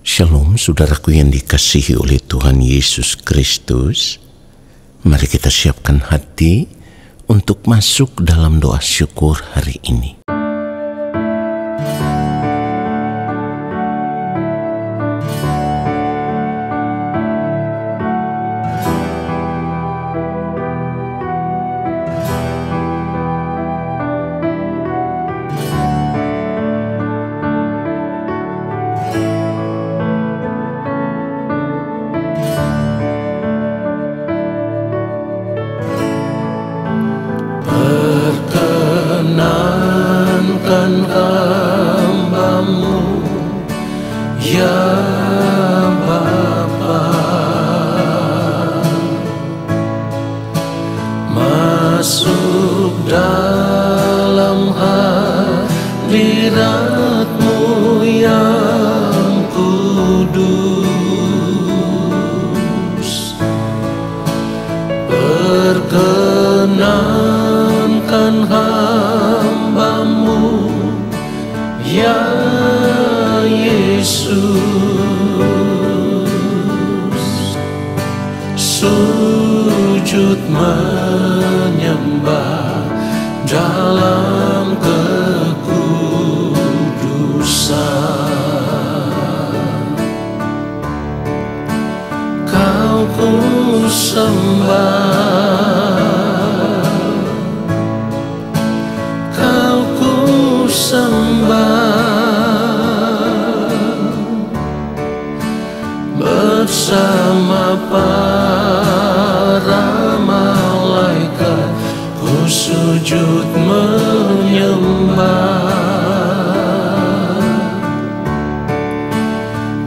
Shalom saudaraku yang dikasihi oleh Tuhan Yesus Kristus. Mari kita siapkan hati untuk masuk dalam doa syukur hari ini. Perkenankan hamba-Mu, ya Bapa, masuk dalam hadirat-Mu yang kudus. Perkenankan hamba-Mu, ya Yesus, sujud menyembah dalam kekudusan. Kau ku sembah, Kau ku sembah, bersama para malaikat ku sujud menyembah.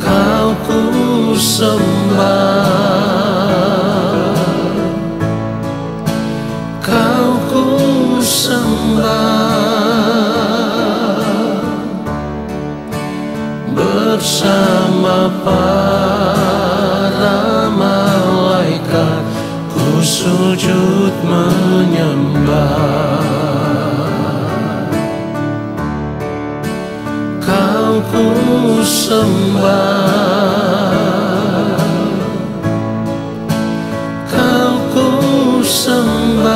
Kau ku sembah, Kau ku sembah, bersama para malaikat ku sujud menyembah. Kau ku sembah, Kau ku sembah,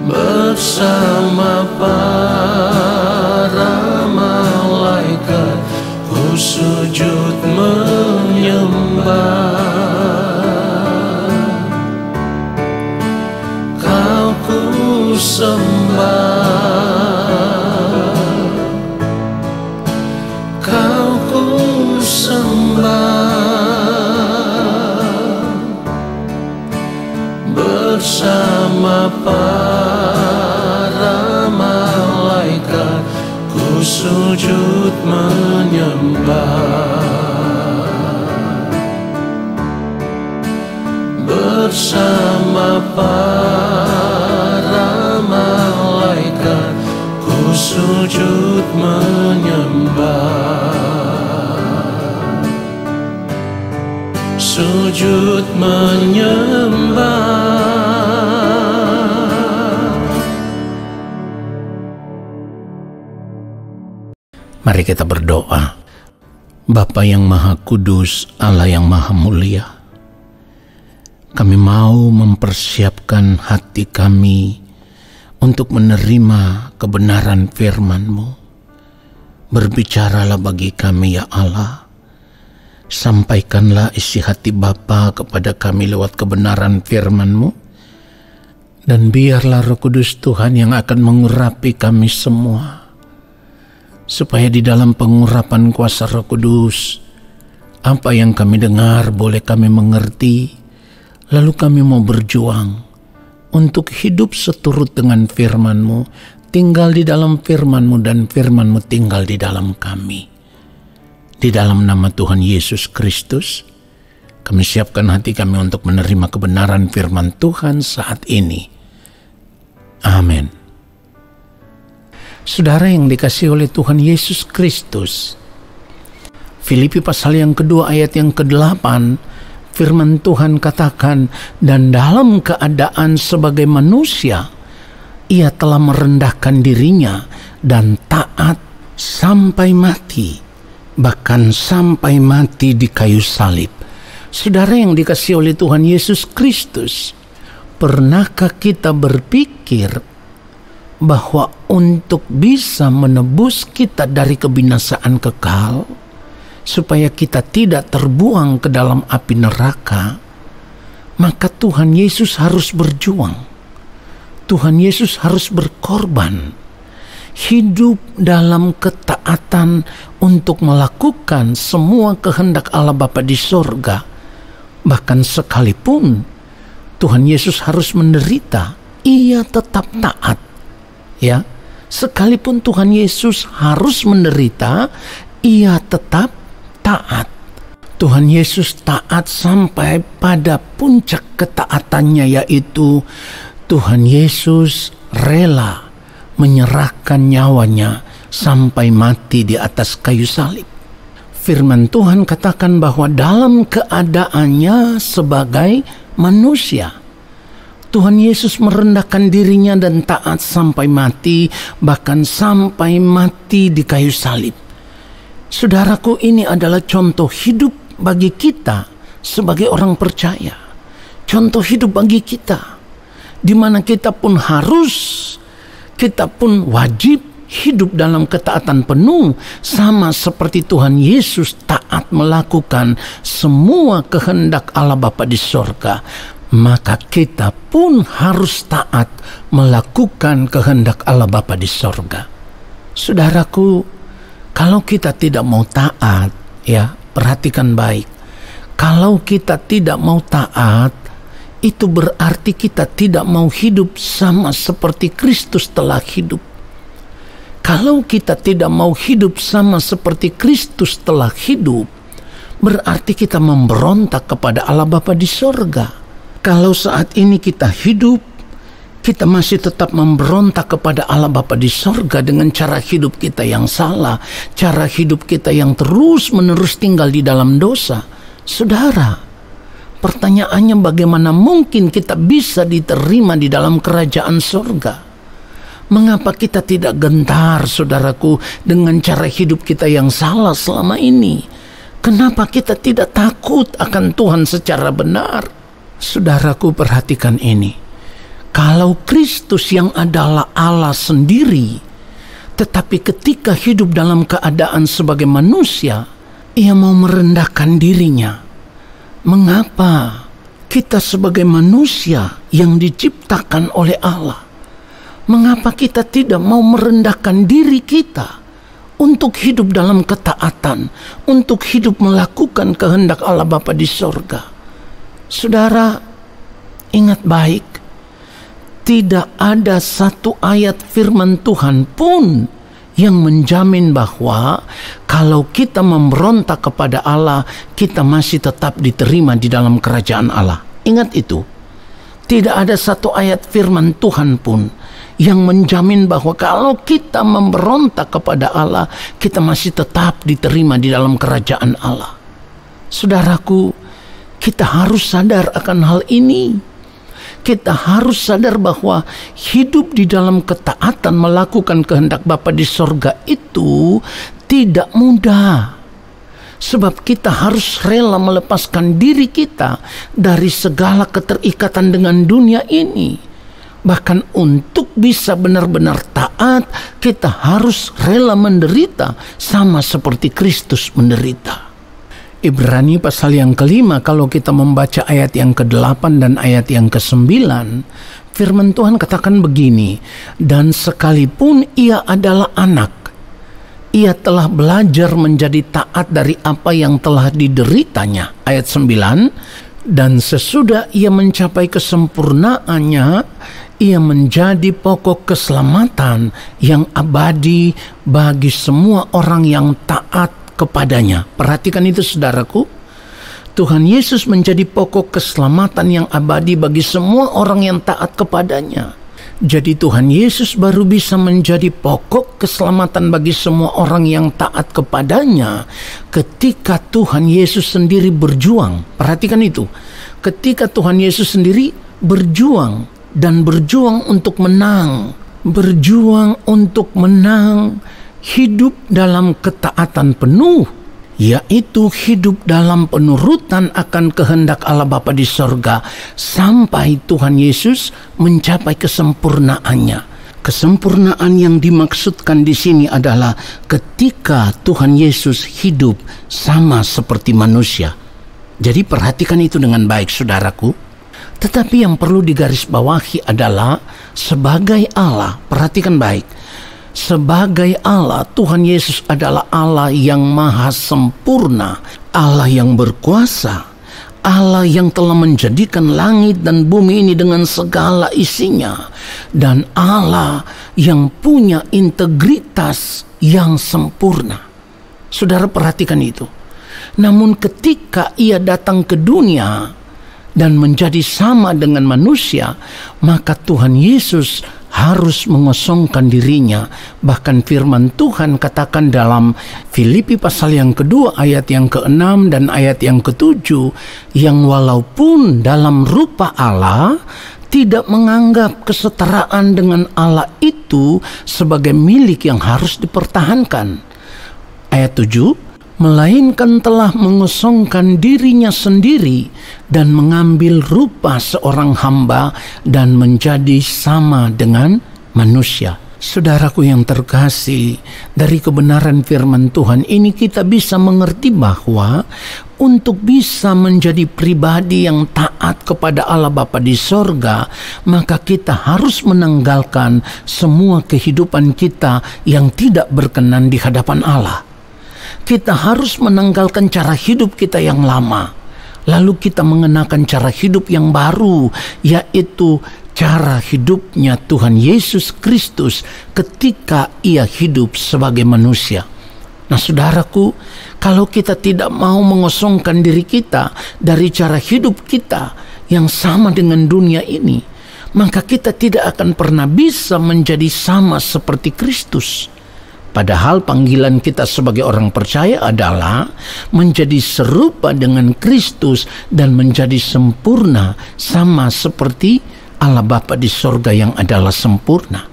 bersama para malaikat ku sujud menyembah. Kau ku sembah, Kau ku sembah, bersama para malaikat ku sujud menyembah. Bersama para malaikat ku sujud menyembah. Sujud menyembah. Mari kita berdoa. Bapa yang Maha Kudus, Allah yang Maha Mulia, kami mau mempersiapkan hati kami untuk menerima kebenaran firman-Mu. Berbicaralah bagi kami ya Allah. Sampaikanlah isi hati Bapa kepada kami lewat kebenaran firman-Mu. Dan biarlah Roh Kudus Tuhan yang akan mengurapi kami semua. Supaya di dalam pengurapan kuasa Roh Kudus, apa yang kami dengar boleh kami mengerti. Lalu kami mau berjuang untuk hidup seturut dengan firman-Mu, tinggal di dalam firman-Mu dan firman-Mu tinggal di dalam kami. Di dalam nama Tuhan Yesus Kristus, kami siapkan hati kami untuk menerima kebenaran firman Tuhan saat ini. Amin. Saudara yang dikasihi oleh Tuhan Yesus Kristus, Filipi pasal yang kedua ayat yang ke-8, firman Tuhan katakan, dan dalam keadaan sebagai manusia, ia telah merendahkan dirinya dan taat sampai mati, bahkan sampai mati di kayu salib. Saudara yang dikasihi oleh Tuhan Yesus Kristus, pernahkah kita berpikir bahwa untuk bisa menebus kita dari kebinasaan kekal, supaya kita tidak terbuang ke dalam api neraka, maka Tuhan Yesus harus berjuang. Tuhan Yesus harus berkorban, hidup dalam ketaatan untuk melakukan semua kehendak Allah Bapa di sorga. Bahkan sekalipun Tuhan Yesus harus menderita, ia tetap taat. Ya, sekalipun Tuhan Yesus harus menderita, ia tetap taat. Tuhan Yesus taat sampai pada puncak ketaatannya, yaitu Tuhan Yesus rela menyerahkan nyawanya sampai mati di atas kayu salib. Firman Tuhan katakan bahwa dalam keadaannya sebagai manusia, Tuhan Yesus merendahkan dirinya dan taat sampai mati, bahkan sampai mati di kayu salib. Saudaraku, ini adalah contoh hidup bagi kita sebagai orang percaya. Contoh hidup bagi kita, di mana kita pun wajib hidup dalam ketaatan penuh, sama seperti Tuhan Yesus taat melakukan semua kehendak Allah Bapa di sorga. Maka kita pun harus taat melakukan kehendak Allah Bapa di sorga. Saudaraku, kalau kita tidak mau taat, ya, perhatikan baik. Kalau kita tidak mau taat, itu berarti kita tidak mau hidup sama seperti Kristus telah hidup. Kalau kita tidak mau hidup sama seperti Kristus telah hidup, berarti kita memberontak kepada Allah Bapa di sorga. Kalau saat ini kita hidup, kita masih tetap memberontak kepada Allah Bapa di sorga dengan cara hidup kita yang salah, cara hidup kita yang terus-menerus tinggal di dalam dosa. Saudara, pertanyaannya, bagaimana mungkin kita bisa diterima di dalam kerajaan sorga? Mengapa kita tidak gentar, saudaraku, dengan cara hidup kita yang salah selama ini? Kenapa kita tidak takut akan Tuhan secara benar? Saudaraku, perhatikan ini. Kalau Kristus yang adalah Allah sendiri, tetapi ketika hidup dalam keadaan sebagai manusia, ia mau merendahkan dirinya. Mengapa kita sebagai manusia yang diciptakan oleh Allah, mengapa kita tidak mau merendahkan diri kita untuk hidup dalam ketaatan, untuk hidup melakukan kehendak Allah Bapa di sorga? Saudara, ingat baik, tidak ada satu ayat firman Tuhan pun yang menjamin bahwa kalau kita memberontak kepada Allah, kita masih tetap diterima di dalam kerajaan Allah. Ingat itu. Tidak ada satu ayat firman Tuhan pun yang menjamin bahwa kalau kita memberontak kepada Allah, kita masih tetap diterima di dalam kerajaan Allah. Saudaraku, kita harus sadar akan hal ini. Kita harus sadar bahwa hidup di dalam ketaatan melakukan kehendak Bapa di sorga itu tidak mudah. Sebab kita harus rela melepaskan diri kita dari segala keterikatan dengan dunia ini. Bahkan untuk bisa benar-benar taat, kita harus rela menderita sama seperti Kristus menderita. Ibrani pasal yang ke-5, kalau kita membaca ayat yang ke-8 dan ayat yang ke-9, firman Tuhan katakan begini, dan sekalipun ia adalah anak, ia telah belajar menjadi taat dari apa yang telah dideritanya. Ayat 9, dan sesudah ia mencapai kesempurnaannya, ia menjadi pokok keselamatan yang abadi bagi semua orang yang taat kepadanya. Perhatikan itu, saudaraku. Tuhan Yesus menjadi pokok keselamatan yang abadi bagi semua orang yang taat kepadanya. Jadi Tuhan Yesus baru bisa menjadi pokok keselamatan bagi semua orang yang taat kepadanya ketika Tuhan Yesus sendiri berjuang. Perhatikan itu. Ketika Tuhan Yesus sendiri berjuang dan berjuang untuk menang. Berjuang untuk menang hidup dalam ketaatan penuh, yaitu hidup dalam penurutan akan kehendak Allah Bapa di sorga sampai Tuhan Yesus mencapai kesempurnaannya. Kesempurnaan yang dimaksudkan di sini adalah ketika Tuhan Yesus hidup sama seperti manusia. Jadi perhatikan itu dengan baik, saudaraku. Tetapi yang perlu digarisbawahi adalah sebagai Allah, perhatikan baik. Sebagai Allah, Tuhan Yesus adalah Allah yang maha sempurna, Allah yang berkuasa, Allah yang telah menjadikan langit dan bumi ini dengan segala isinya, dan Allah yang punya integritas yang sempurna. Saudara perhatikan itu. Namun ketika ia datang ke dunia dan menjadi sama dengan manusia, maka Tuhan Yesus harus mengosongkan dirinya. Bahkan firman Tuhan katakan dalam Filipi pasal yang kedua ayat yang ke-6 dan ayat yang ke-7, yang walaupun dalam rupa Allah tidak menganggap kesetaraan dengan Allah itu sebagai milik yang harus dipertahankan. Ayat 7, melainkan telah mengosongkan dirinya sendiri dan mengambil rupa seorang hamba dan menjadi sama dengan manusia. Saudaraku yang terkasih, dari kebenaran firman Tuhan ini kita bisa mengerti bahwa untuk bisa menjadi pribadi yang taat kepada Allah Bapa di sorga, maka kita harus menanggalkan semua kehidupan kita yang tidak berkenan di hadapan Allah. Kita harus menanggalkan cara hidup kita yang lama, lalu kita mengenakan cara hidup yang baru, yaitu cara hidupnya Tuhan Yesus Kristus ketika ia hidup sebagai manusia. Nah saudaraku, kalau kita tidak mau mengosongkan diri kita dari cara hidup kita yang sama dengan dunia ini, maka kita tidak akan pernah bisa menjadi sama seperti Kristus. Padahal panggilan kita sebagai orang percaya adalah menjadi serupa dengan Kristus dan menjadi sempurna sama seperti Allah Bapa di sorga yang adalah sempurna.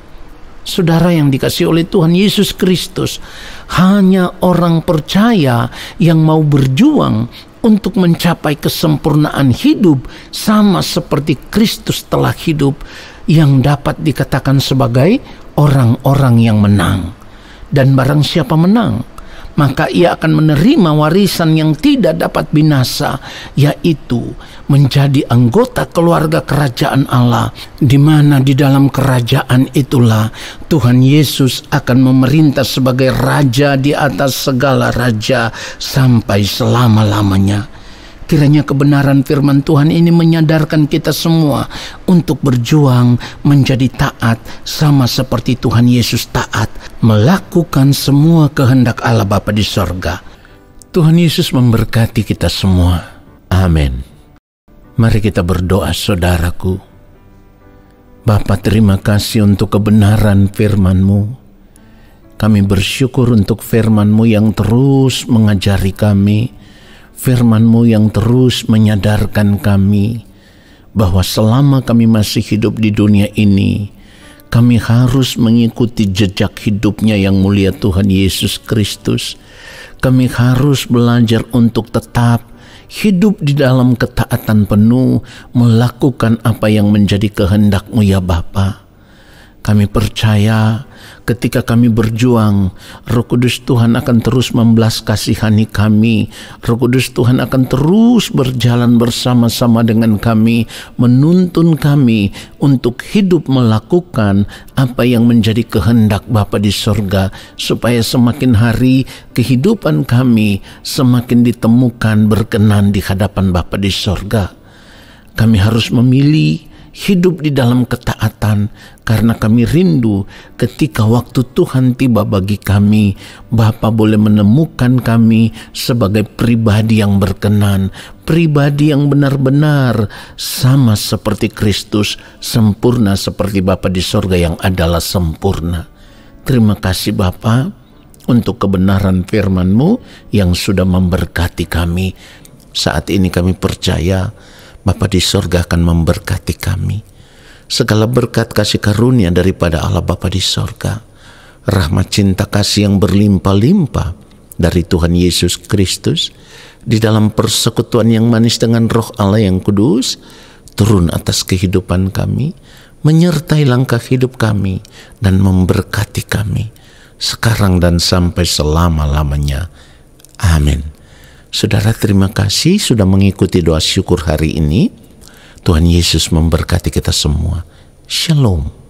Saudara yang dikasihi oleh Tuhan Yesus Kristus, hanya orang percaya yang mau berjuang untuk mencapai kesempurnaan hidup sama seperti Kristus telah hidup yang dapat dikatakan sebagai orang-orang yang menang. Dan barang siapa menang, maka ia akan menerima warisan yang tidak dapat binasa, yaitu menjadi anggota keluarga kerajaan Allah, di mana di dalam kerajaan itulah Tuhan Yesus akan memerintah sebagai raja di atas segala raja sampai selama-lamanya. Kiranya kebenaran firman Tuhan ini menyadarkan kita semua untuk berjuang menjadi taat sama seperti Tuhan Yesus taat, melakukan semua kehendak Allah Bapa di sorga. Tuhan Yesus memberkati kita semua. Amin. Mari kita berdoa, saudaraku. Bapa, terima kasih untuk kebenaran firman-Mu. Kami bersyukur untuk firman-Mu yang terus mengajari kami, firman-Mu yang terus menyadarkan kami bahwa selama kami masih hidup di dunia ini, kami harus mengikuti jejak hidupnya yang mulia Tuhan Yesus Kristus. Kami harus belajar untuk tetap hidup di dalam ketaatan penuh, melakukan apa yang menjadi kehendak-Mu ya Bapa. Kami percaya ketika kami berjuang, Roh Kudus Tuhan akan terus membelas kasihani kami. Roh Kudus Tuhan akan terus berjalan bersama-sama dengan kami, menuntun kami untuk hidup melakukan apa yang menjadi kehendak Bapa di sorga, supaya semakin hari kehidupan kami semakin ditemukan berkenan di hadapan Bapa di sorga. Kami harus memilih hidup di dalam ketaatan, karena kami rindu ketika waktu Tuhan tiba bagi kami, Bapa boleh menemukan kami sebagai pribadi yang berkenan, pribadi yang benar-benar sama seperti Kristus, sempurna seperti Bapa di sorga yang adalah sempurna. Terima kasih Bapa untuk kebenaran firman-Mu yang sudah memberkati kami. Saat ini kami percaya Bapa di sorga akan memberkati kami. Segala berkat kasih karunia daripada Allah Bapa di sorga, rahmat cinta kasih yang berlimpah-limpah dari Tuhan Yesus Kristus di dalam persekutuan yang manis dengan Roh Allah yang kudus turun atas kehidupan kami, menyertai langkah hidup kami dan memberkati kami sekarang dan sampai selama-lamanya. Amin. Saudara, terima kasih sudah mengikuti doa syukur hari ini. Tuhan Yesus memberkati kita semua. Shalom.